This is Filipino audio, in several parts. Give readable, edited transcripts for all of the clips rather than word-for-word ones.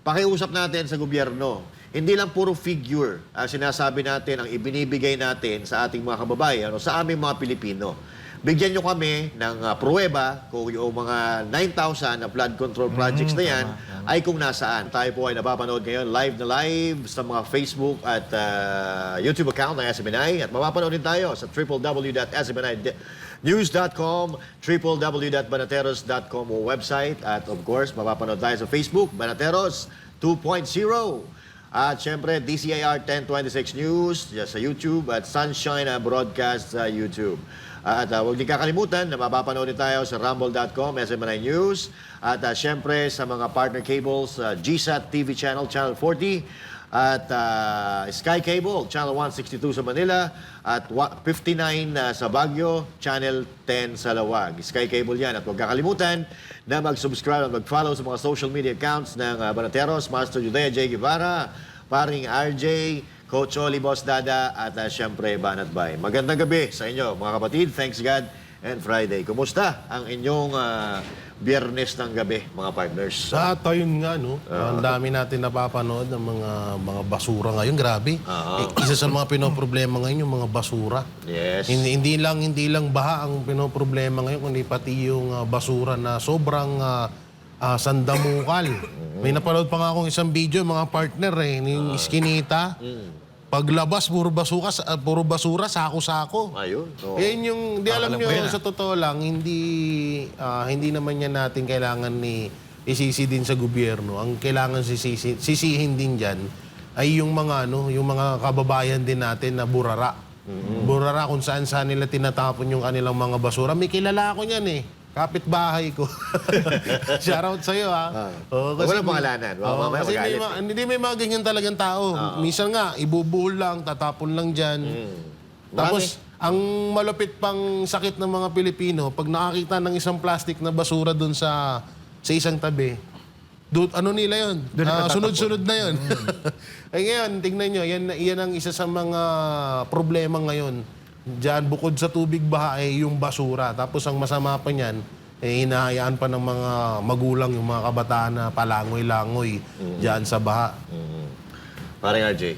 pakiusap natin sa gobyerno. Hindi lang puro figure ang sinasabi natin, ang ibinibigay natin sa ating mga kababayan o sa aming mga Pilipino. Bigyan nyo kami ng pruweba kung yung mga 9,000 na flood control projects na yan ay kung nasaan. Tayo po ay napapanood ngayon live na live sa mga Facebook at YouTube account ng SMNI at mapapanood din tayo sa www.smninews.com, www.banateros.com o website at of course mapapanood tayo sa Facebook, Banateros 2.0. At syempre, DCIR 1026 News sa YouTube at Sunshine Broadcast sa YouTube. At huwag din kakalimutan na mapapanood tayo sa rumble.com, SMNI News. At syempre sa mga partner cables, GSAT TV Channel, Channel 40. At Sky Cable, Channel 162 sa Manila. At 59 sa Baguio, Channel 10 sa Lawag. Sky Cable yan. At huwag kakalimutan na mag-subscribe at mag-follow sa mga social media accounts ng Banateros, Master Judea J. Guevara, Paring RJ, Coach Oli, Boss Dada, at syempre Banat Bay. Magandang gabi sa inyo, mga kapatid. Thanks God and Friday. Kumusta ang inyong biyernes ng gabi, mga partners? Sa ayun nga, no? Ang dami natin napapanood ng mga basura ngayon. Grabe. Isa sa mga pinoproblema ngayon, yung mga basura. Yes. Hindi lang baha ang pinoproblema ngayon, kundi pati yung basura na sobrang sandamukal. May napanood pa nga akong isang video, mga partner yung iskinita. Paglabas, puro basura, sako-sako. Ayun. Yan yung, di alam nyo, sa totoo lang, hindi naman yan natin kailangan isisi din sa gobyerno. Ang kailangan sisihin din dyan ay yung mga, yung mga kababayan din natin na burara. Burara kung saan-saan nila tinatapon yung kanilang mga basura. May kilala ako niyan kapitbahay ko. Shoutout sa'yo, ha? Walang pangalanan. Kasi hindi may mga ganyan talagang tao. Minsan nga, ibubuhol lang, tatapon lang dyan. Tapos, ang malupit pang sakit ng mga Pilipino, pag nakakita ng isang plastic na basura dun sa isang tabi, ano nila yun? Sunod-sunod na yun. Ay ngayon, tingnan nyo, yan ang isa sa mga problema ngayon. Diyan, bukod sa tubig baha, yung basura. Tapos ang masama pa niyan, hinahayaan pa ng mga magulang, yung mga kabataan na palangoy-langoy diyan sa baha. Parang RJ.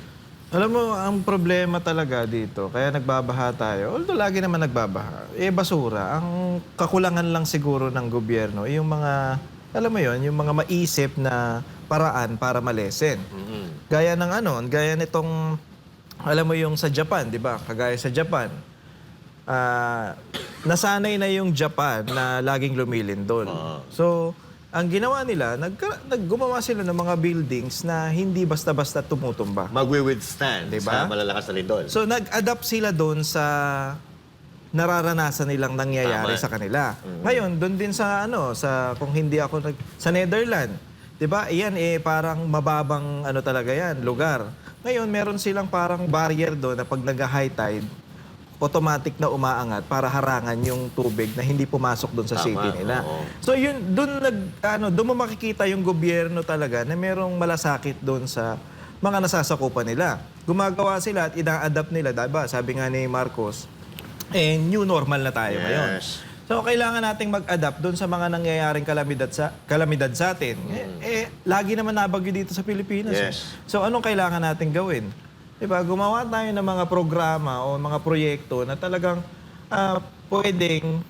Alam mo, ang problema talaga dito, kaya nagbabaha tayo, although lagi naman nagbabaha, basura. Ang kakulangan lang siguro ng gobyerno, yung mga, alam mo yon, yung mga maisip na paraan para malesen. Gaya nitong, alam mo yung sa Japan, di ba? Kagaya sa Japan, nasanay na yung Japan na laging lumilindol. So, ang ginawa nila, gumawa sila ng mga buildings na hindi basta-basta tumutumba. Magwi-withstand sa Diba? malalakas na lindol. So, nag-adapt sila doon sa nararanasan nilang nangyayari sa kanila. Ngayon, doon din sa kung hindi ako sa Netherlands, 'di ba? Iyan parang mababang talaga 'yan, lugar. Ngayon, meron silang parang barrier doon na pag nag-high tide, automatic na umaangat para harangan yung tubig na hindi pumasok doon sa city nila. So yun, doon mo makikita yung gobyerno talaga na merong malasakit doon sa mga nasasakupan nila. Gumagawa sila at ina-adapt nila, diba? Sabi nga ni Marcos, new normal na tayo ngayon. So, kailangan nating mag-adapt doon sa mga nangyayaring kalamidad sa atin. Lagi naman nabagyo dito sa Pilipinas. So, anong kailangan nating gawin? Diba? Gumawa tayo ng mga programa o mga proyekto na talagang pwedeng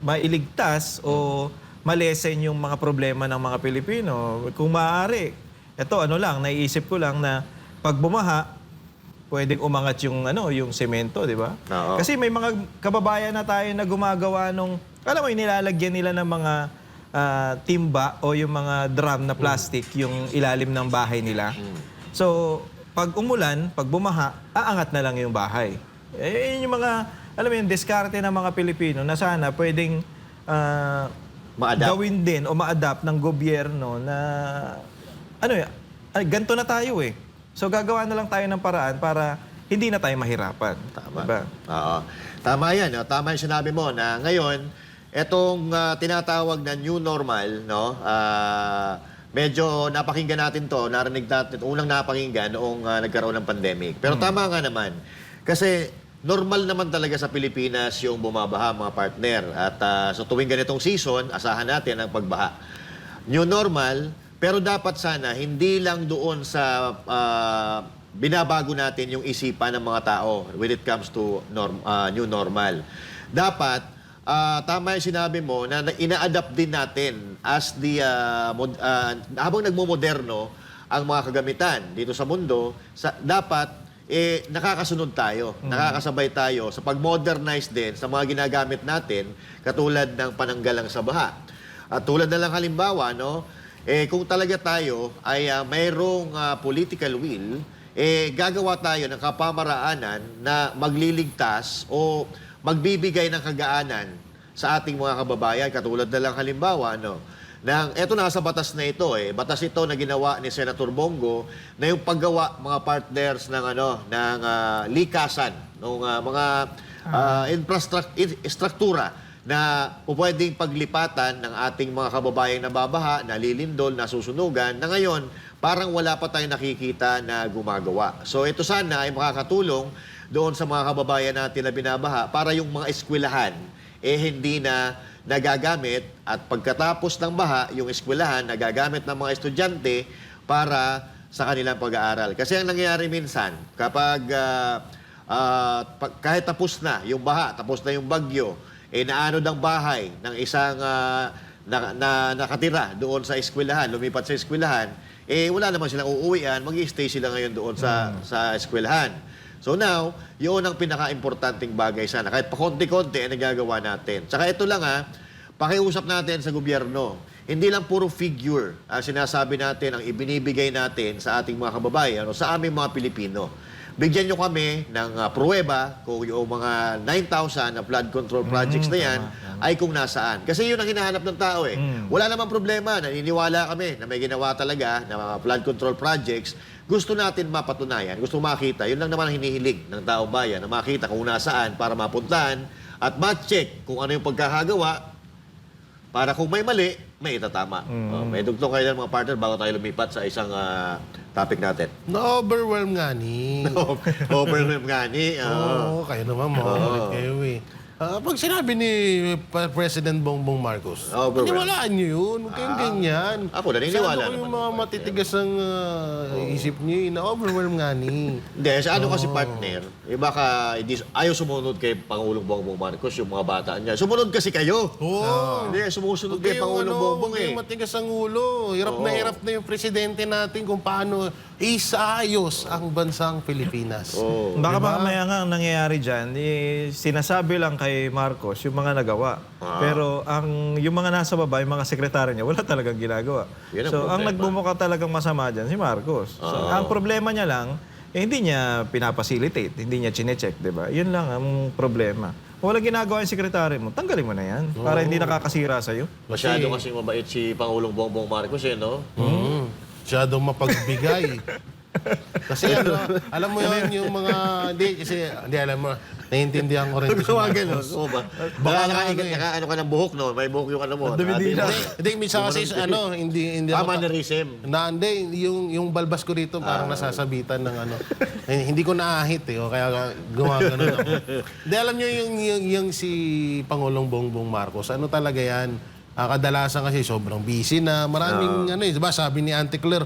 mailigtas o malesen yung mga problema ng mga Pilipino. Kung maaari, naiisip ko lang na pag bumaha, pwedeng umangat yung semento, di ba? Kasi may mga kababayan na tayo na gumagawa alam mo, nilalagyan nila ng mga timba o yung mga drum na plastic yung ilalim ng bahay nila. So, pag umulan, pag bumaha, aangat na lang yung bahay. Yun yung mga, alam mo yung diskarte ng mga Pilipino na sana pwedeng gawin din o ma-adapt ng gobyerno na, ganito na tayo So, gagawa na lang tayo ng paraan para hindi na tayo mahirapan. Tama. Diba? Oo. Tama yan. Tama yung sinabi mo na ngayon, itong tinatawag na new normal, medyo napakinggan natin to, narinig natin, unang napakinggan noong nagkaroon ng pandemic. Pero tama nga naman. Kasi normal naman talaga sa Pilipinas yung bumabaha, mga partner. At sa tuwing ganitong season, asahan natin ang pagbaha. New normal, Pero dapat sana, hindi lang doon sa binabago natin yung isipan ng mga tao when it comes to new normal. Dapat, tama yung sinabi mo na ina-adapt din natin as habang nagmomoderno ang mga kagamitan dito sa mundo, dapat nakakasunod tayo, nakakasabay tayo sa pag-modernize din sa mga ginagamit natin katulad ng pananggalang sa baha. At tulad na lang halimbawa, no, kung talaga tayo ay mayroong political will, gagawa tayo ng kapamaraanan na magliligtas o magbibigay ng kagaanan sa ating mga kababayan. Katulad na lang halimbawa, no, eto nasa batas na ito batas ito na ginawa ni Senator Bongo na yung paggawa mga partners ng likasan ng mga infrastruktura na pwedeng paglipatan ng ating mga kababayang nababaha, nalilindol, nasusunugan, na ngayon parang wala pa tayong nakikita na gumagawa. So ito sana ay makakatulong doon sa mga kababayan natin na binabaha para yung mga eskwelahan hindi na nagagamit at pagkatapos ng baha, yung eskwelahan nagagamit ng mga estudyante para sa kanilang pag-aaral. Kasi ang nangyayari minsan, kapag kahit tapos na yung baha, tapos na yung bagyo, naanod ang bahay ng isang nakatira doon sa eskwelahan, lumipat sa eskwelahan, wala naman silang uuwian, mag-i-stay sila ngayon doon sa eskwelahan. So now, yun ang pinaka-importanting bagay sana. Kahit pa konti-konti nagagawa natin. Tsaka ito lang pakiusap natin sa gobyerno. Hindi lang puro figure sinasabi natin ang ibinibigay natin sa ating mga kababayan o sa aming mga Pilipino. Bigyan nyo kami ng pruweba kung yung mga 9,000 na flood control projects na yan ay kung nasaan. Kasi yun ang hinahanap ng tao Wala namang problema. Naniniwala kami na may ginawa talaga na mga flood control projects. Gusto natin mapatunayan, gusto makita. Yun lang naman ang hinihiling ng taong bayan, na makita kung nasaan para mapuntahan at ma-check kung ano yung pagkakagawa para kung may mali, may itatama. May dugtong kayo ng mga partner bago tayo lumipat sa isang topic natin. Na-overwhelm nga ni. Overwhelm nga ni. Oo, kayo naman mo. Kayo pag sinabi ni President Bongbong Marcos, paniwalaan niyo yun. Huwag kayong ganyan. Ako, naniniwala naman. Yung mga naman. matitigas ang isip niyo, na-overwhelm nga ni. Hindi, sa kasi partner, baka ayaw sumunod kay Pangulong Bongbong Marcos, yung mga bata niya. Sumunod kasi kayo. Oo. Hindi, sumusunod kay Pangulong Bongbong Huwag kayong matigas ang ulo. Hirap na yung presidente natin kung paano isaayos ang bansang Pilipinas. Baka mamaya nga ang nangyayari dyan, sinasabi lang kay Marcos yung mga nagawa. Pero yung mga nasa baba, yung mga sekretary niya, wala talagang ginagawa. Yun ang So, ang problema. nagmumukha talagang masama dyan, si Marcos. So, ang problema niya lang, hindi niya pinapacilitate, hindi niya chinecheck, di ba? Yun lang ang problema. Kung wala ginagawa yung sekretary mo, tanggalin mo na yan para hindi nakakasira sa'yo. Masyado kasing mabait si Pangulong Bongbong Marcos, no? Masyadong mapagbigay. Kasi alam mo yun, yung mga, hindi alam mo, naiintindihan ko rin. Baka ano ka ng buhok, no? May buhok yung ano mo. Hindi, minsan kasi, hindi ako, Mannerism. hindi, yung balbas ko rito parang nasasabitan ng hindi ko naahit kaya gumagano ako. Hindi, alam nyo yung si Pangulong Bongbong Marcos, ano talaga yan? Kadalasan kasi sobrang busy na. Maraming diba, sabi ni Auntie Claire,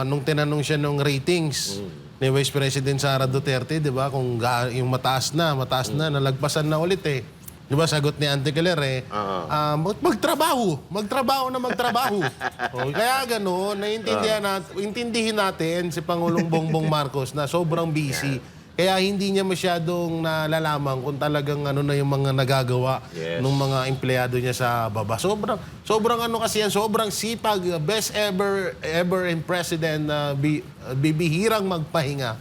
nung tinanong siya ng ratings ni Vice President Sara Duterte, diba, kung yung mataas na, nalagpasan na ulit Diba, sagot ni Auntie Claire magtrabaho na magtrabaho. Kaya gano'n, intindihin natin si Pangulong Bongbong Marcos na sobrang busy. Kaya hindi niya masyadong nalalaman kung talagang na yung mga nagagawa ng mga empleyado niya sa baba. Sobrang kasi yan, sobrang sipag, best ever in president na bibihirang magpahinga.